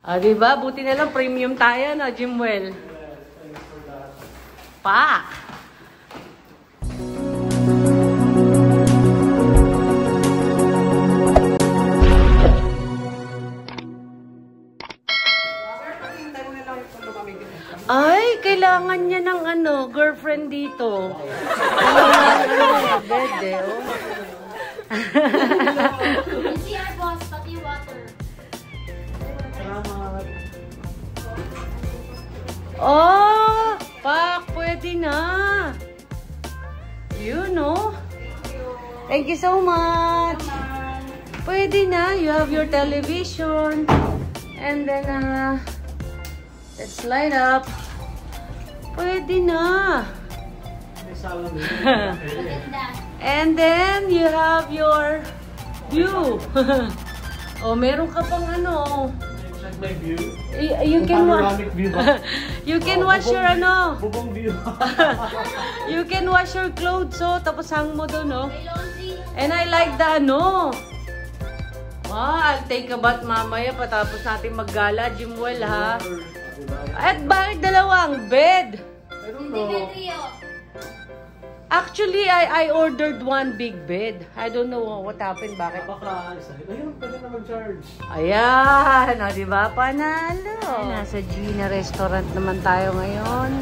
Ah, diba? Buti na lang premium tayo, no, Jimwell? Pa! Ay, kailangan niya ng girlfriend dito. Bed eh, oh. CR boss, pati water. Oh, Pak, pwede na. You know. Thank you so much. Pwede na. You have your television. And then, let's light up. Pwede na. And then, you have your view. Oh, meron ka pang My view. You can you can wash your Bubong view. You can wash your clothes, so tapos hang mo doon, no? May laundry. And I like the I'll take a bath mamaya patapos natin maggala, Jimwell, ha? At bakit dalawang bed? I don't Hindi know. Trio. Actually, I ordered one big bed. I don't know what happened, bakit? Baka isa. Ayun, pwede na mag-charge. Ayan, o, diba? Panalo. Nasa Gina Restaurant naman tayo ngayon.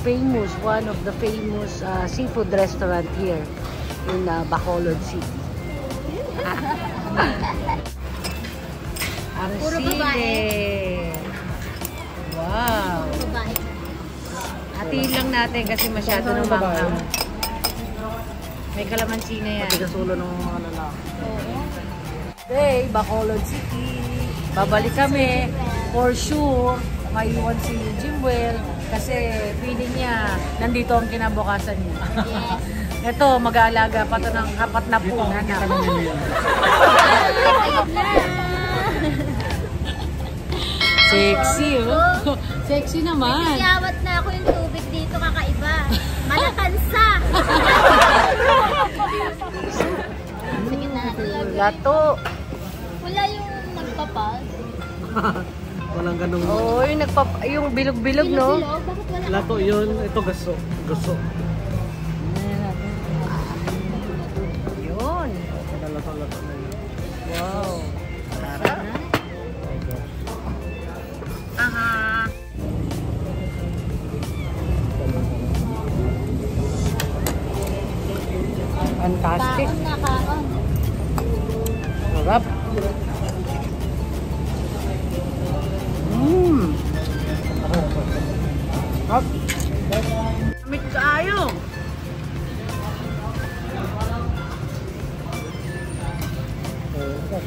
Famous, one of the famous seafood restaurant here in Bacolod City. Puro Arcide. babae. Wow. Babae. Hatiin lang natin kasi masyado ng manghang. May kalamansi na yan. Pagkasulo ng mga lalaki. Hey, Bacolod City. Babalik kami. For sure, maiwan si Jimwell kasi feeling niya nandito ang kinabukasan niya. Ito, mag-aalaga pa ito ng 4 na punan na. Sexy, oh. Sexy naman. Siyawat na ako yung tubig dito, kakaiba. Malakansa. Sige na natin. Lato. Wala yung nagpapas. Walang ganung... Oo, yung bilog-bilog, no? Bilog-bilog? Bakit wala? Lato yun. Ito gaso. Gaso. Yun. Lato-lato na yun. Wow. Sarap. Aha. Fantastic. Kaon na, kaon. Sarap. Sarap. Damit kayo.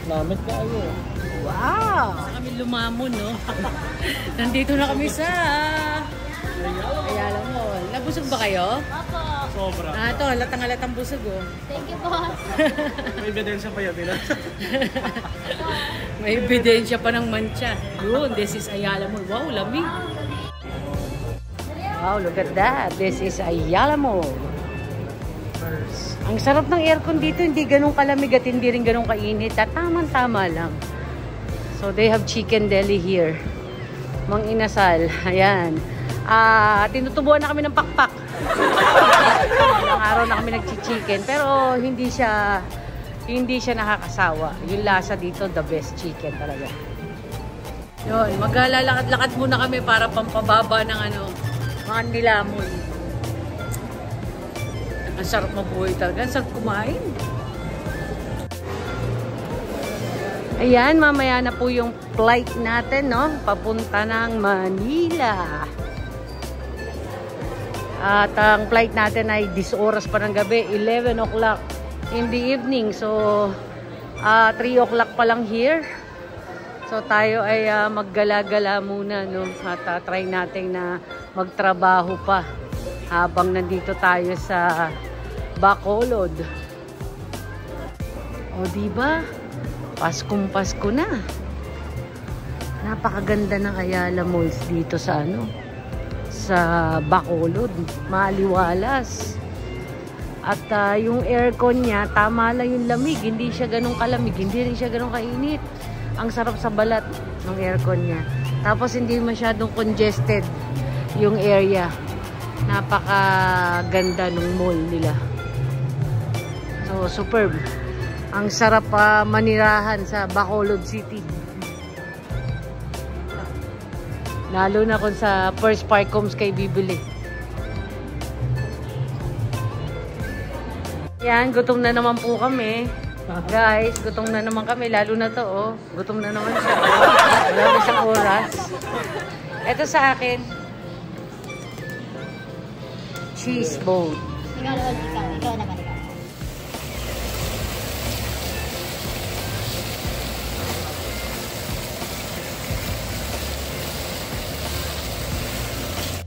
Namit ka ayo. Wow! Kami lumamon, no? Nandito na kami sa Ayala Mall. Nabusog ba kayo? Opo. Sobra. Ito, halatang-halatang busog, oh. Thank you, boss. May ebidensya pa yan, May ebidensya pa ng mancha. Yun, this is Ayala Mall. Wow, lamig. Wow, look at that. This is Ayala Mall. Ang sarap ng aircon dito, hindi ganun kalamig at hindi rin ganun kainit. At tamang-tama lang. So, they have chicken deli here. Mang inasal. Ayan. Tinutubuan na kami ng pakpak. Ilang araw na kami nag-chicken. Pero hindi siya nakakasawa. Yung lasa dito, the best chicken talaga. Yun, maglalakad-lakad muna kami para pampababa ng mga nilamon. Ang sarap mabuhay talaga. Ang sarap kumain. Ayan, mamaya na po yung flight natin, no? Papunta ng Manila. At ang flight natin ay 10 oras pa ng gabi. 11 o'clock in the evening. So, 3 o'clock pa lang here. So, tayo ay maggala-gala muna, no? At try natin na magtrabaho pa habang nandito tayo sa Bacolod. O, diba? Paskong-Pasko na. Napakaganda ng Ayala Malls dito sa sa Bacolod. Maliwalas. At yung aircon niya, tama lang yung lamig. Hindi siya ganun kalamig. Hindi rin siya ganun kainit. Ang sarap sa balat ng aircon niya. Tapos hindi masyadong congested yung area. Napakaganda ng mall nila. So, superb. Ang sarap manirahan sa Bacolod City. Lalo na kung sa First Park Homes kayo bibili. Yan, gutom na naman po kami. Guys, gutom na naman kami. Lalo na to, oh. Gutom na naman siya. Wala na siyang oras. Ito sa akin. Cheese bowl. Ikaw naman, ikaw.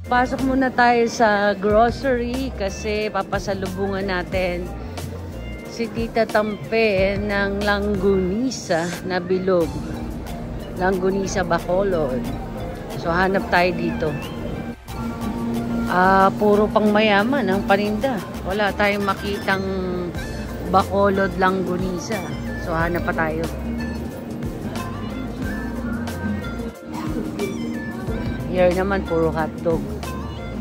Pasok muna tayo sa grocery kasi papasalubungan natin si Tita Tampe ng Langgunisa na bilog. Langgunisa Bacolod. So hanap tayo dito. Puro pang mayaman ang paninda. Wala tayong makitang Bacolod Langgunisa. So hanap pa tayo. Here naman puro hotdog.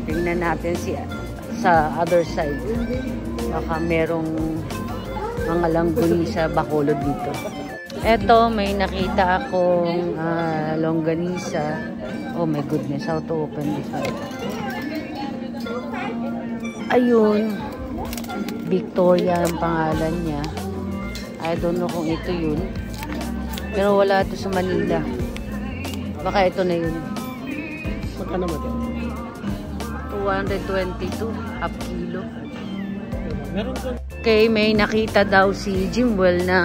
Tingnan natin sa other side. Baka merong mga langgunisa Bacolod dito. Eto, may nakita akong longganisa. Oh my goodness, how to open this one? Ayun. Victoria ang pangalan niya. I don't know kung ito yun. Pero wala ito sa Manila. Baka ito na yun. Magkano ba ito? 222, half kilo. Meron ko. Okay, may nakita daw si Jimwell na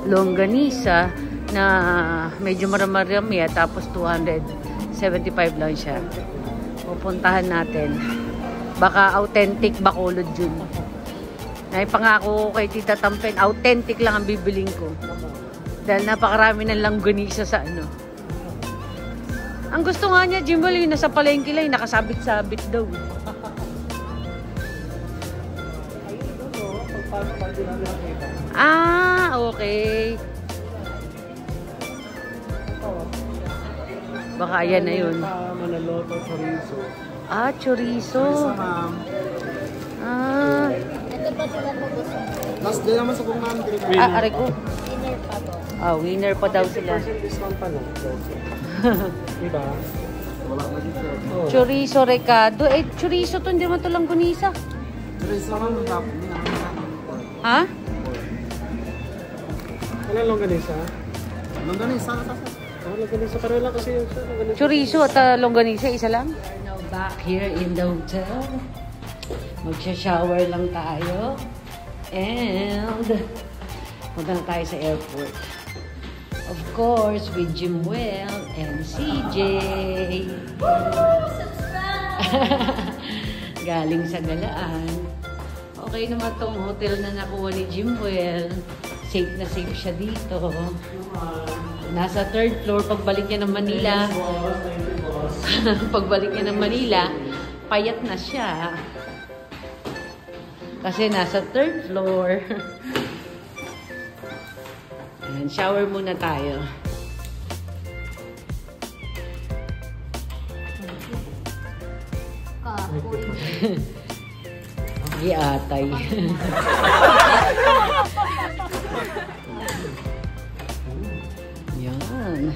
longganisa na medyo marami tapos 275 lang siya. Pupuntahan natin. Baka authentic Bacolod yun. Naipangako ko kay Tita Tampen, authentic lang ang bibiling ko. Dahil napakarami ng longganisa sa ano. Ang gusto nga niya, Jimwell, yung nasa palengke lang, nakasabit-sabit daw. Okay. Baka yan na yun. Manaloto, chorizo. Chorizo. Ito pa sila po gusto. Mas din naman sa kung ma'am. Aray ko. Dinner pa po. Winner pa daw sila. 50% discount pa lang. Diba? Wala na dito. Chorizo recado. Chorizo to, hindi naman ito langgunisa. Chorizo naman magkapon. Ha? Wala longganisa? Longganisa na kasi. Longganisa. Pero lang kasi yung longganisa. Chorizo at longganisa, isa lang? We're now back here in the hotel. Magsha-shower lang tayo. And punta na tayo sa airport. Of course, with Jimwell and CJ. Galing sa Galaan. Okay naman tong hotel na nakuha ni Jimwell. Safe na safe siya dito. Nasa 3rd floor. Pagbalik niya ng Manila. Pagbalik niya ng Manila, payat na siya. Kasi nasa 3rd floor. Ayan, shower muna tayo. Atay. Yan.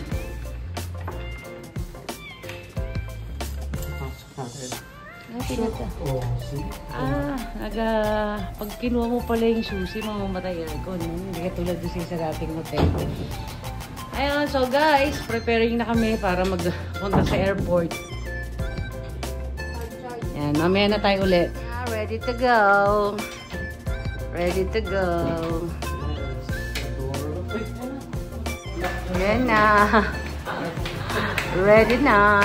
Pag kinuha mo pala yung susi, mamamatay aircon. Hindi ka tulad doon sa dating hotel. Ayun, so guys, preparing na kami para magpunta sa airport. Yan, mamaya na tayo ulit. Ready to go. Ready to go. Yan na. Ready na.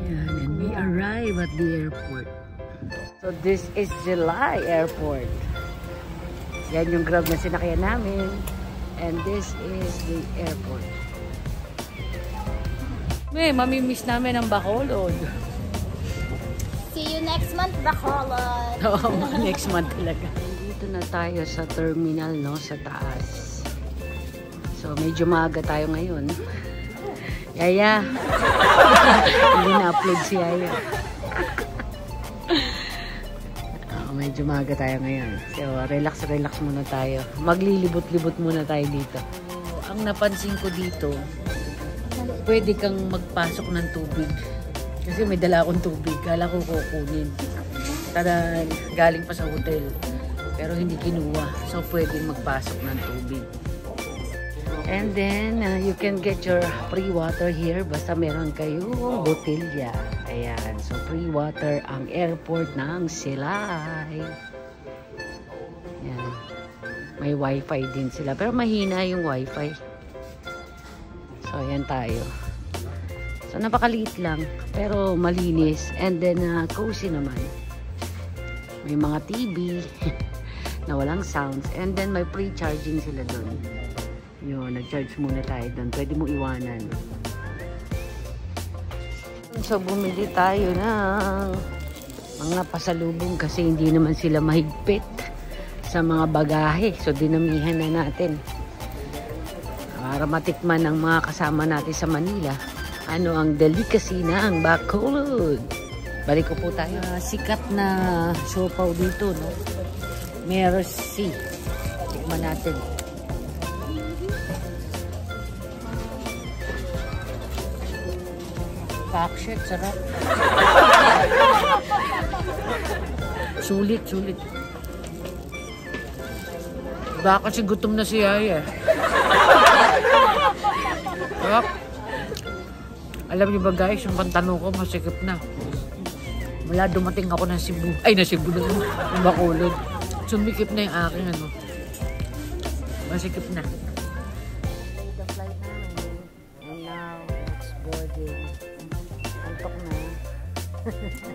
Yan, and we arrive at the airport. So this is July Airport. Yan yung Grab na sinakyan namin. And this is the airport. Mamimiss namin ang Bacolod. See you next month, Bacolod. Oo, next month talaga. Dito Nandito na tayo sa terminal, no? Sa taas. So, medyo maaga tayo ngayon. Yaya. Hindi na-upload si Yaya. Medyo maaga tayo ngayon. So, relax muna tayo. Maglilibot-libot muna tayo dito. So, ang napansin ko dito, pwede kang magpasok ng tubig. Kasi may dala akong tubig. Kala ko kukunin. Tada, galing pa sa hotel. Pero hindi kinuha. So, pwede magpasok ng tubig. And then, you can get your free water here. Basta meron kayong botelya. Ayan. So, free water ang airport ng Silay. Ayan. May wifi din sila. Pero mahina yung wifi. So, ayan tayo. So, napakaliit lang. Pero malinis. And then, cozy naman. May mga TV na walang sounds. And then, may free charging sila doon. Yun, nag-charge muna tayo doon. Pwede mo iwanan. So, bumili tayo ng mga pasalubong kasi hindi naman sila mahigpit sa mga bagahe. So, dinamihan na natin. Para matikman ng mga kasama natin sa Manila. Ano ang delicacy ng Bacolod. Balik ko po tayo. Sikat na siopaw dito, no? Merci. Tikman natin. Pakshit, sarap. Sulit. Baka kasi gutom na si Yaya. Sarap. Alam niyo ba guys, yung pantano ko masikip na. Mula dumating ako ng Cebu. Ay, na Cebu na yung Bacolod. Sumikip na yung aking ano. Masikip na. The flight namin. And now, it's boarding. Antok na.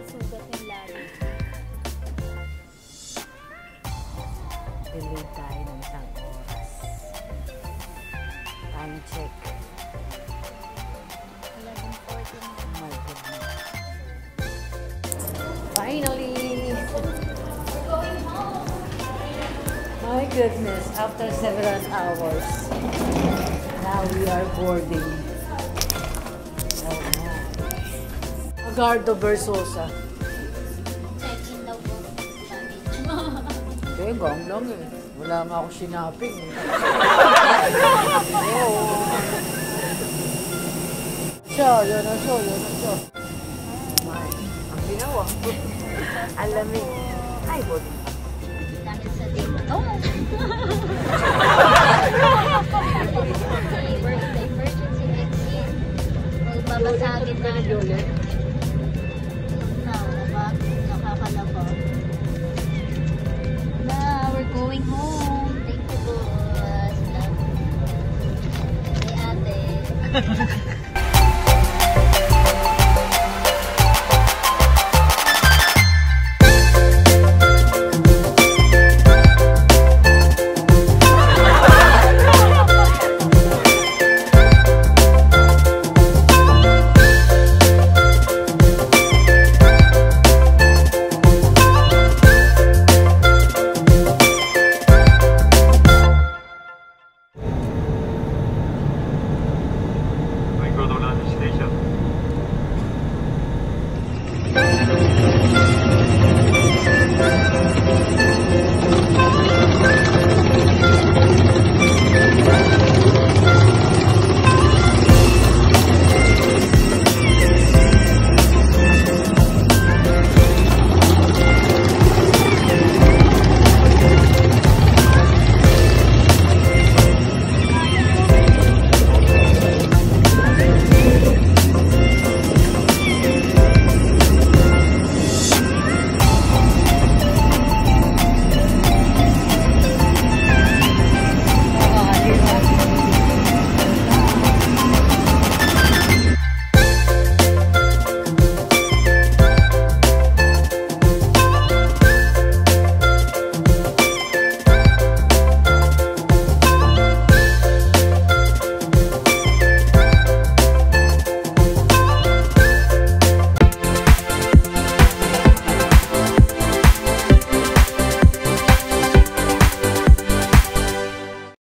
Sugat yung lalo. Delay tayo ng isang oras. Time check. 11:14. My goodness. Finally! My goodness, after several hours, now we are boarding. Oh no. Agardo Versosa. Check-in daw po. Okay, gang lang eh. Wala nga ako sinaping eh. Yun na siya. My, ang ginawa. Alamig. Ay, good. Dahil sa dito. Emergency exit. Magbabasagin na. Nakakalaba. We're going home. Thank you, boss. Hey, ate.